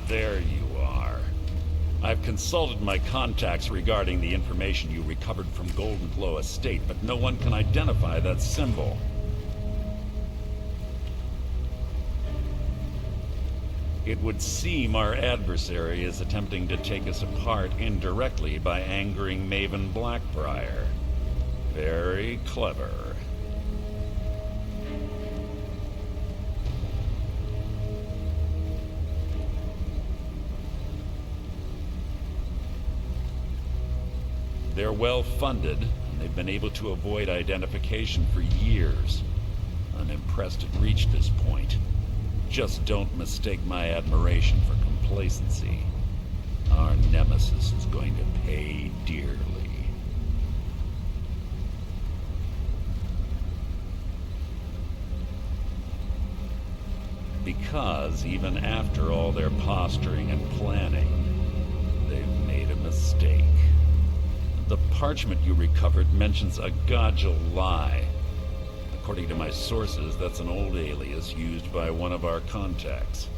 There you are. I've consulted my contacts regarding the information you recovered from Golden Glow Estate, but no one can identify that symbol. It would seem our adversary is attempting to take us apart indirectly by angering Maven Blackbriar. Very clever. They're well funded, and they've been able to avoid identification for years. I'm impressed it reached this point. Just don't mistake my admiration for complacency. Our nemesis is going to pay dearly. Because even after all their posturing and planning, they've made a mistake. The parchment you recovered mentions a Godja lie. According to my sources, that's an old alias used by one of our contacts.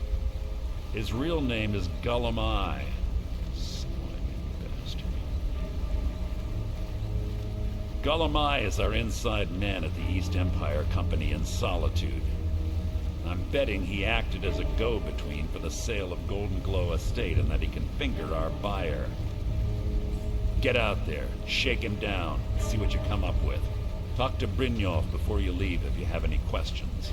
His real name is Gulamai. Slimy bastard. Gulamai is our inside man at the East Empire Company in Solitude. I'm betting he acted as a go-between for the sale of Golden Glow Estate and that he can finger our buyer. Get out there, shake him down, see what you come up with. Talk to Brynjolf before you leave if you have any questions.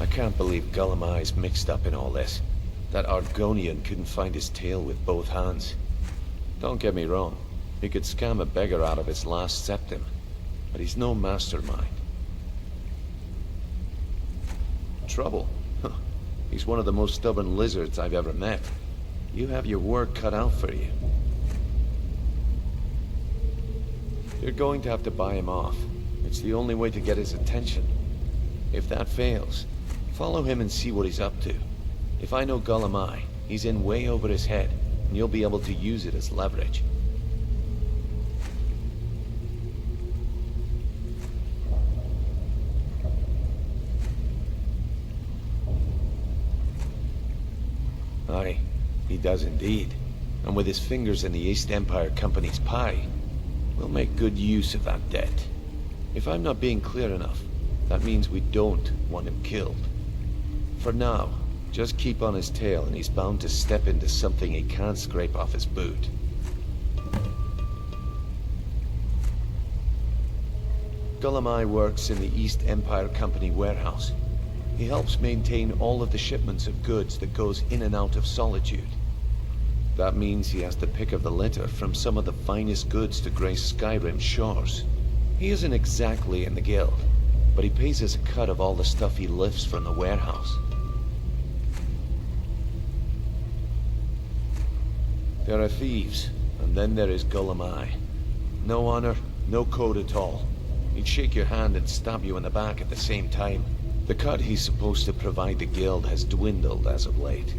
I can't believe Gulamai's mixed up in all this. That Argonian couldn't find his tail with both hands. Don't get me wrong, he could scam a beggar out of his last septim, but he's no mastermind. Trouble? Huh. He's one of the most stubborn lizards I've ever met. You have your work cut out for you. You're going to have to buy him off. It's the only way to get his attention. If that fails, follow him and see what he's up to. If I know Gulamai, he's in way over his head, and you'll be able to use it as leverage. Aye, he does indeed. And with his fingers in the East Empire Company's pie, we'll make good use of that debt. If I'm not being clear enough, that means we don't want him killed. For now, just keep on his tail and he's bound to step into something he can't scrape off his boot. Gulamai works in the East Empire Company warehouse. He helps maintain all of the shipments of goods that goes in and out of Solitude. That means he has to pick of the litter from some of the finest goods to grace Skyrim's shores. He isn't exactly in the guild, but he pays us a cut of all the stuff he lifts from the warehouse. There are thieves, and then there is Gulamai. No honor, no code at all. He'd shake your hand and stab you in the back at the same time. The cut he's supposed to provide the guild has dwindled as of late.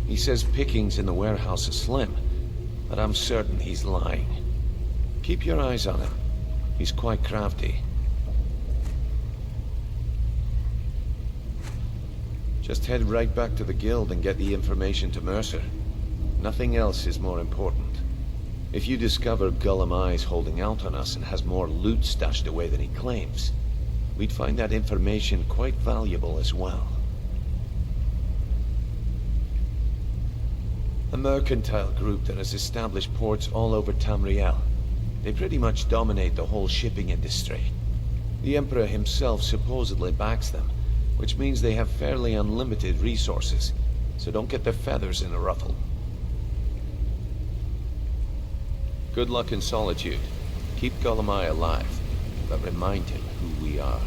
He says pickings in the warehouse are slim, but I'm certain he's lying. Keep your eyes on him. He's quite crafty. Just head right back to the guild and get the information to Mercer. Nothing else is more important. If you discover Gulamai's holding out on us and has more loot stashed away than he claims, we'd find that information quite valuable as well. A mercantile group that has established ports all over Tamriel. They pretty much dominate the whole shipping industry. The Emperor himself supposedly backs them, which means they have fairly unlimited resources, so don't get their feathers in a ruffle. Good luck in Solitude. Keep Gulamai alive, but remind him who we are.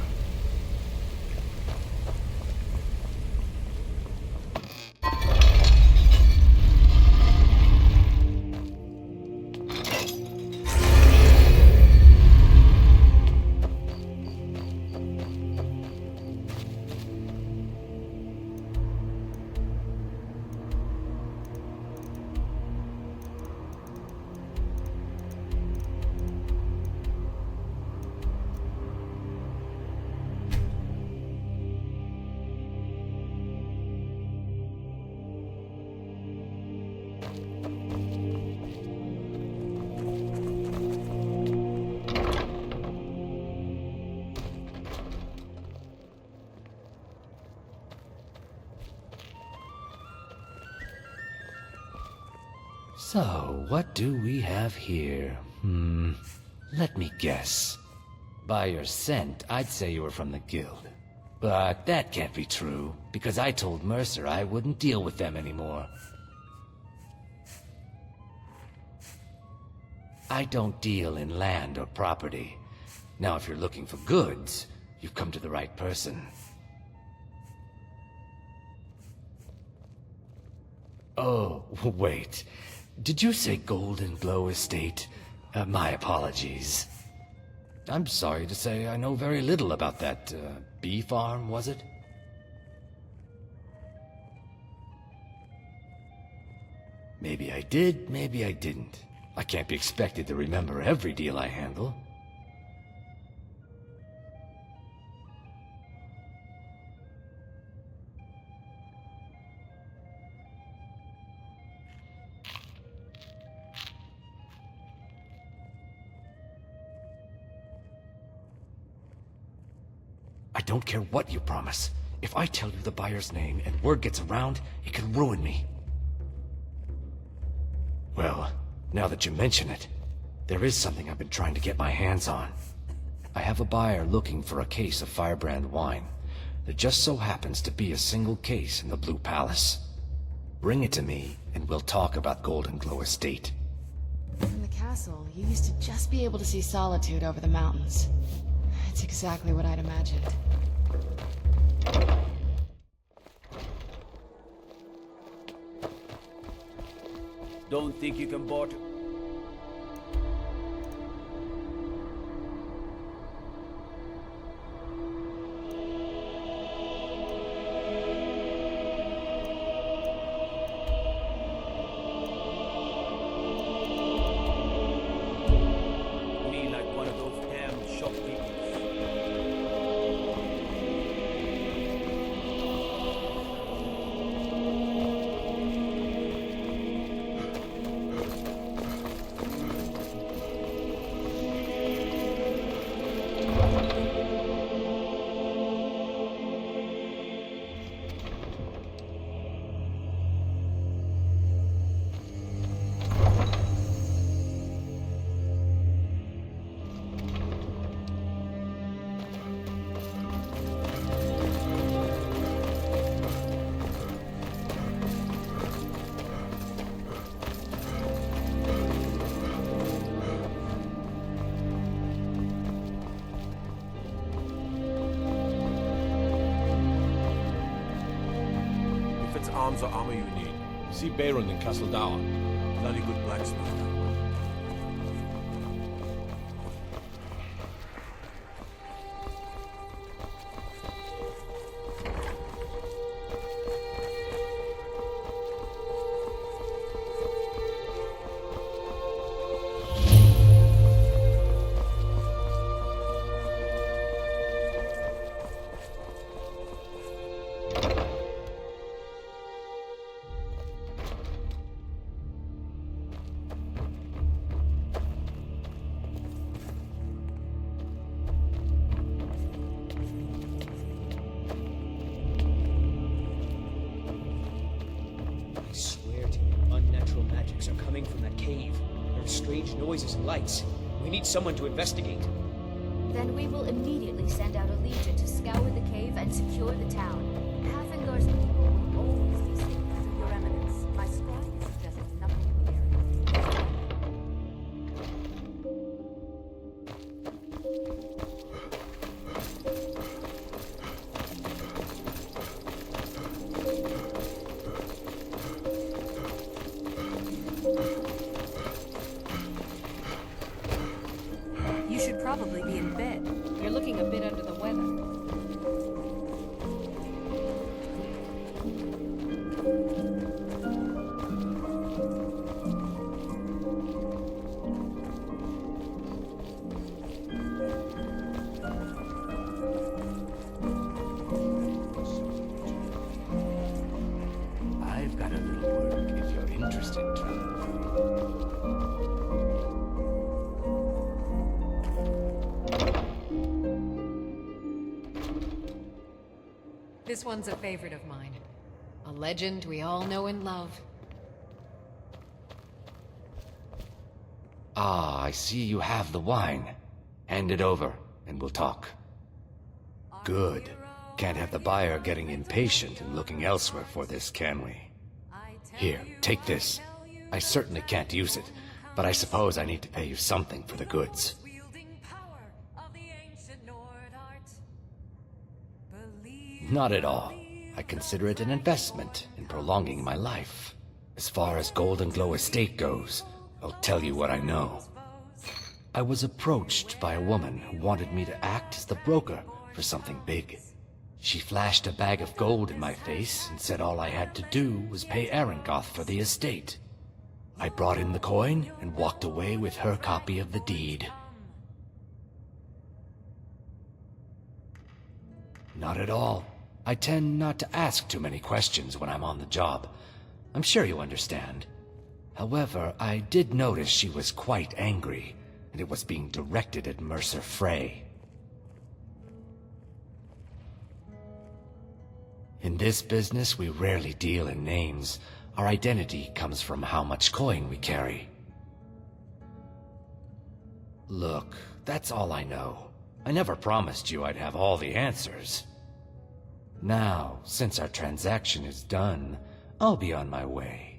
So, what do we have here? Let me guess. By your scent, I'd say you were from the guild. But that can't be true, because I told Mercer I wouldn't deal with them anymore. I don't deal in land or property. Now, if you're looking for goods, you've come to the right person. Oh, wait. Did you say Golden Glow Estate? My apologies. I'm sorry to say I know very little about that, bee farm, was it? Maybe I did, maybe I didn't. I can't be expected to remember every deal I handle. I don't care what you promise. If I tell you the buyer's name and word gets around, it could ruin me. Well, now that you mention it, there is something I've been trying to get my hands on. I have a buyer looking for a case of firebrand wine. There just so happens to be a single case in the Blue Palace. Bring it to me, and we'll talk about Golden Glow Estate. From the castle, you used to just be able to see Solitude over the mountains. It's exactly what I'd imagined. Don't think you can bought... Me like one of those damn shopkeepers. Arms or armor you need. See Baron in Castle Down. Bloody good blacksmith. Are coming from that cave. There are strange noises and lights. We need someone to investigate. Then we will immediately send out a legion to scour the cave and secure the town. Havengar's people will always be safe. Your Eminence, my scribe suggested nothing in the area. You should probably be in bed. You're looking a bit under the weather. I've got a little work if you're interested, Trevor. This one's a favorite of mine. A legend we all know and love. Ah, I see you have the wine. Hand it over, and we'll talk. Good. Can't have the buyer getting impatient and looking elsewhere for this, can we? Here, take this. I certainly can't use it, but I suppose I need to pay you something for the goods. Not at all. I consider it an investment in prolonging my life. As far as Golden Glow Estate goes, I'll tell you what I know. I was approached by a woman who wanted me to act as the broker for something big. She flashed a bag of gold in my face and said all I had to do was pay Arangoth for the estate. I brought in the coin and walked away with her copy of the deed. Not at all. I tend not to ask too many questions when I'm on the job. I'm sure you understand. However, I did notice she was quite angry, and it was being directed at Mercer Frey. In this business, we rarely deal in names. Our identity comes from how much coin we carry. Look, that's all I know. I never promised you I'd have all the answers. Now, since our transaction is done, I'll be on my way.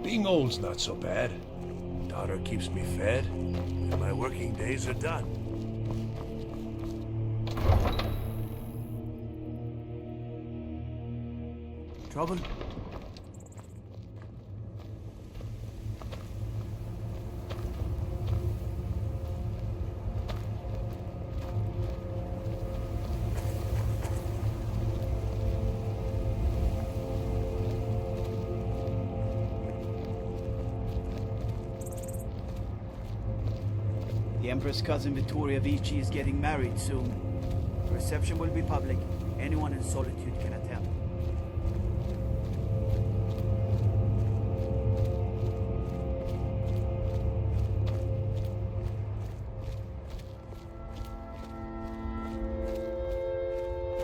Being old's not so bad. Daughter keeps me fed, and my working days are done. Trouble? The Empress' cousin Vittoria Vici is getting married soon. The reception will be public. Anyone in Solitude can attend.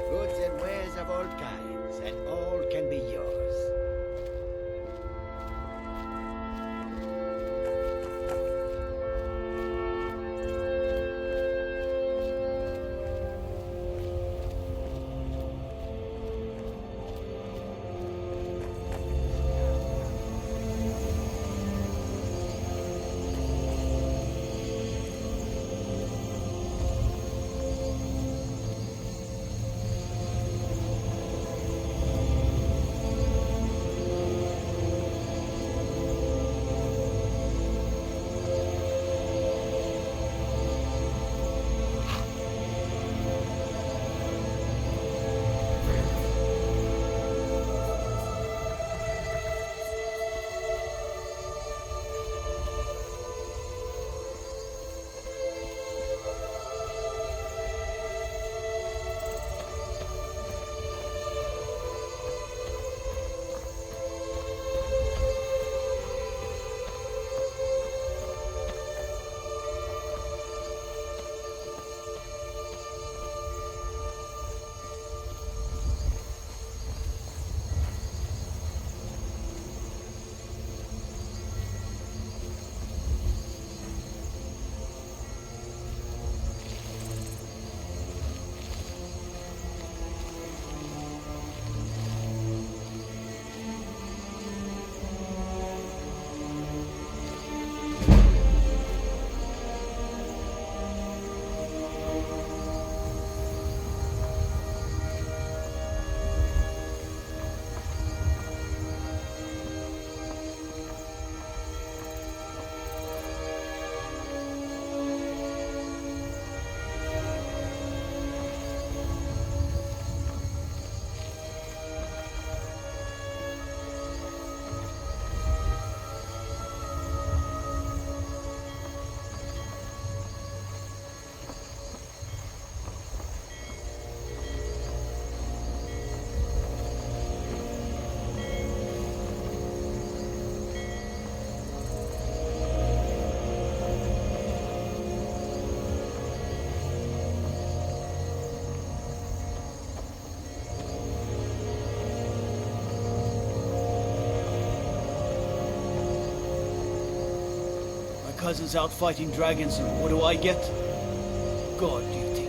Goods and wares of all kinds, and all can be yours. cousins out fighting dragons, and what do I get? God duty.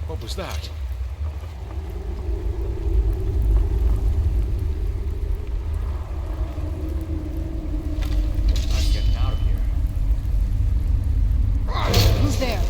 What was that? I'm getting out of here. Who's there?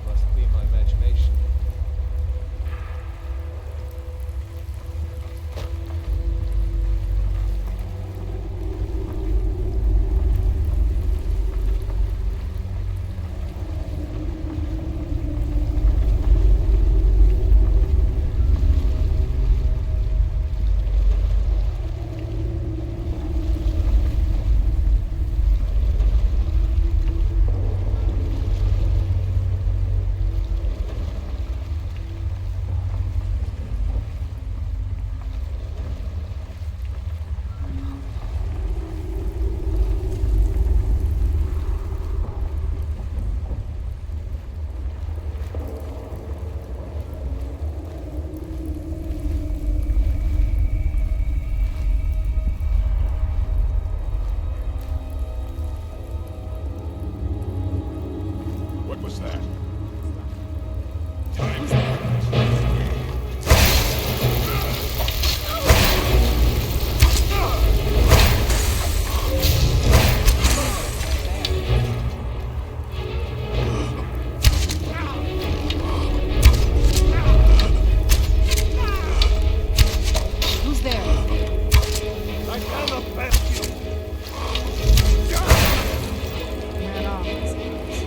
Must be my imagination. What was that? Who's there? I cannot pass you. Ran off, I suppose.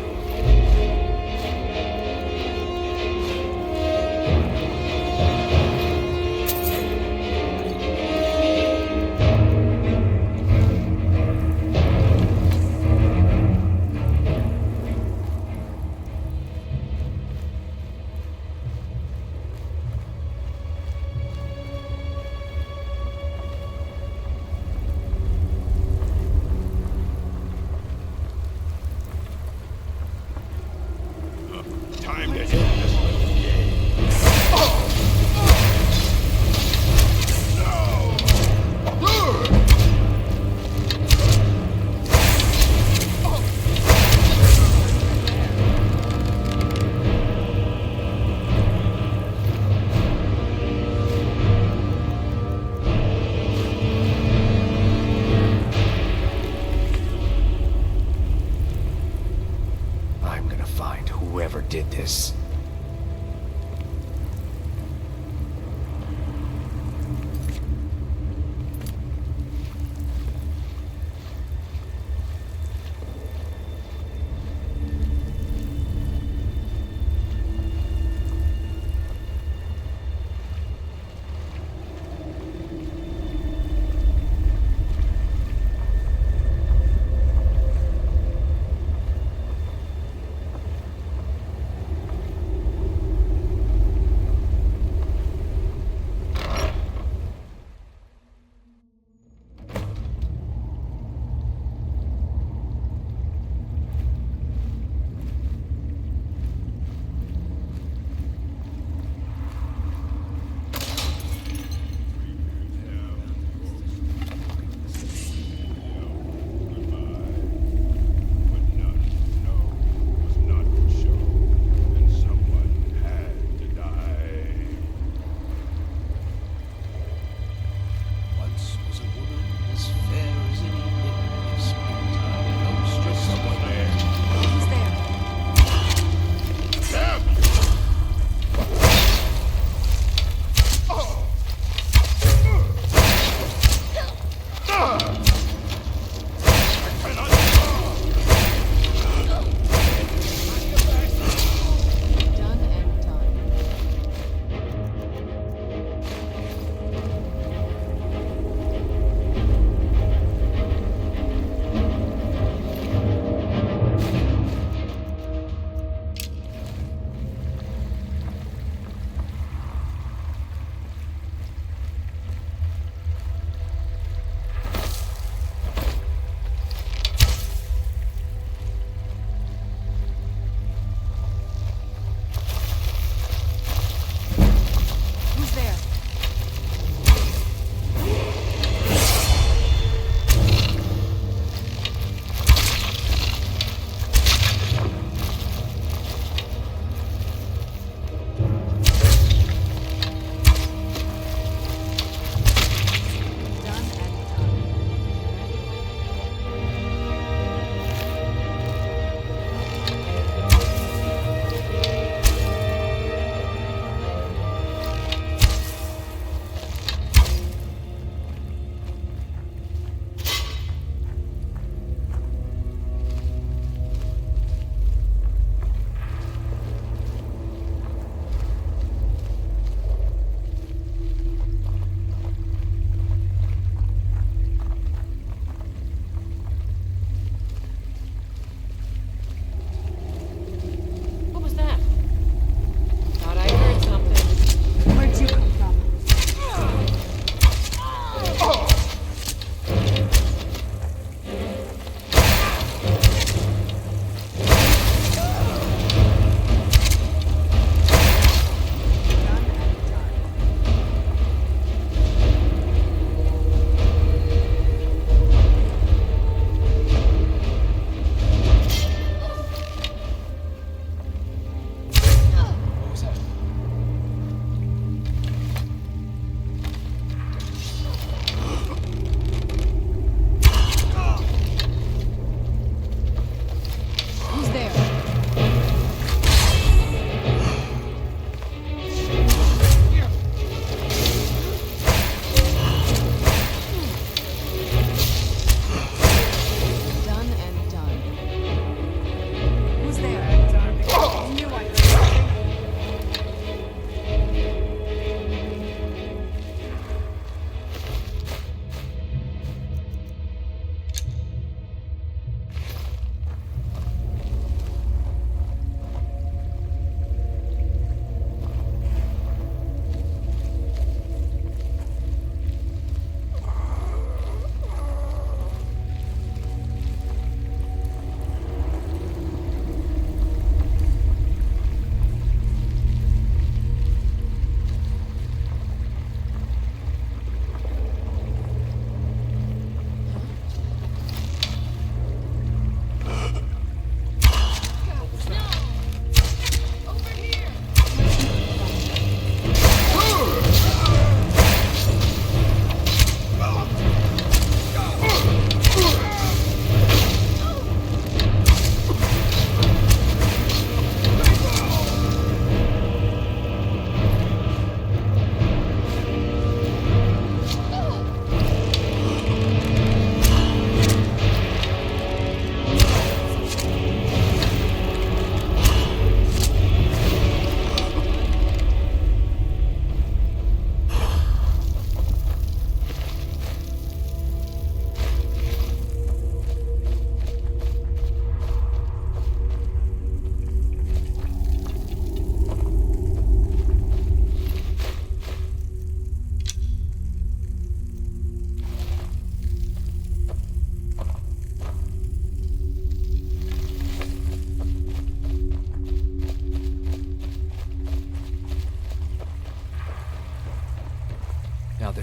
whoever did this.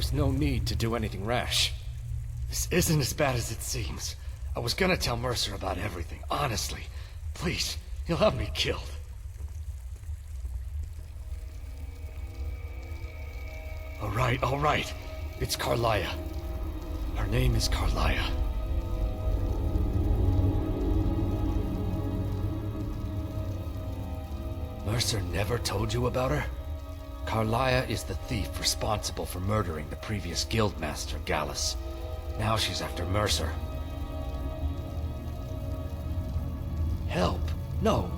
there's no need to do anything rash. This isn't as bad as it seems. I was gonna tell Mercer about everything, honestly. Please, he'll have me killed. All right. It's Carlia. Her name is Carlia. Mercer never told you about her? Carlia is the thief responsible for murdering the previous guildmaster, Gallus. Now she's after Mercer. Help? No.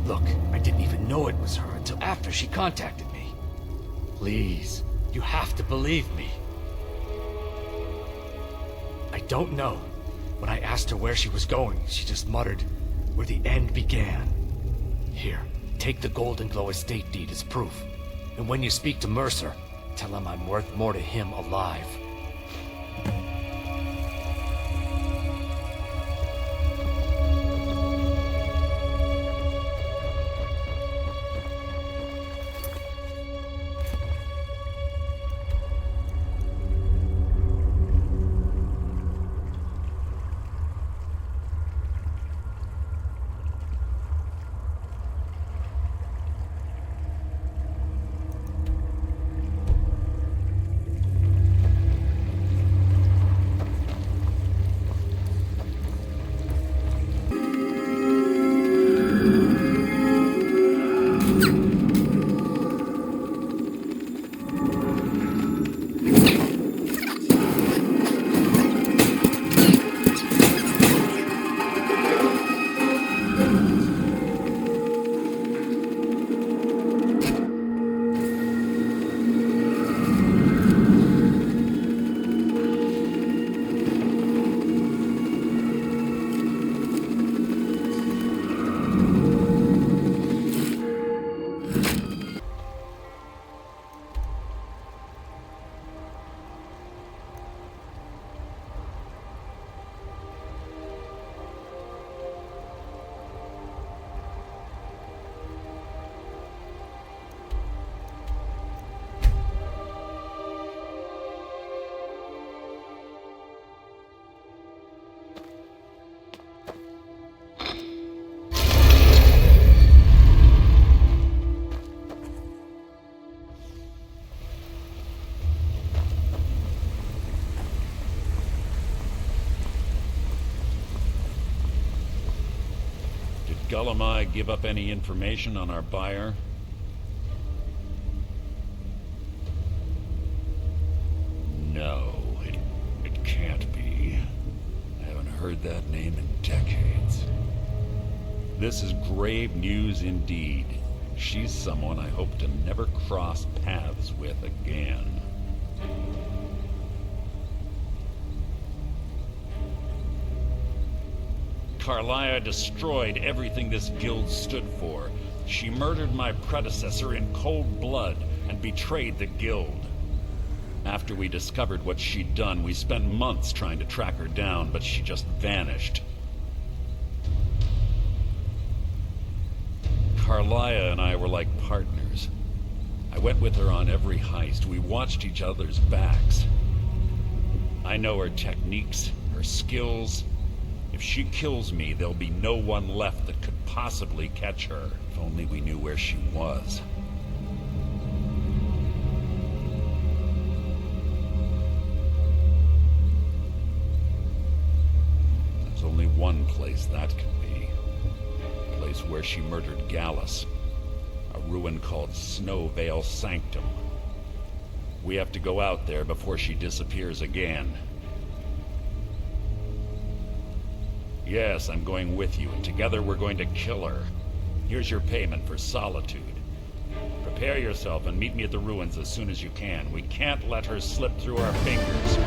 Look, I didn't even know it was her until after she contacted me. Please, you have to believe me. I don't know. When I asked her where she was going, she just muttered, "Where the end began." Here, take the Golden Glow estate deed as proof. And when you speak to Mercer, tell him I'm worth more to him alive. Gullimi give up any information on our buyer? No, it can't be. I haven't heard that name in decades. This is grave news indeed. She's someone I hope to never cross paths with again. Carlia destroyed everything this guild stood for. She murdered my predecessor in cold blood and betrayed the guild. After we discovered what she'd done, we spent months trying to track her down, but she just vanished. Carlia and I were like partners. I went with her on every heist. We watched each other's backs. I know her techniques, her skills. If she kills me, there'll be no one left that could possibly catch her. If only we knew where she was. There's only one place that could be. The place where she murdered Gallus. A ruin called Snow Veil Sanctum. We have to go out there before she disappears again. Yes, I'm going with you, and together we're going to kill her. Here's your payment for solitude. Prepare yourself and meet me at the ruins as soon as you can. We can't let her slip through our fingers.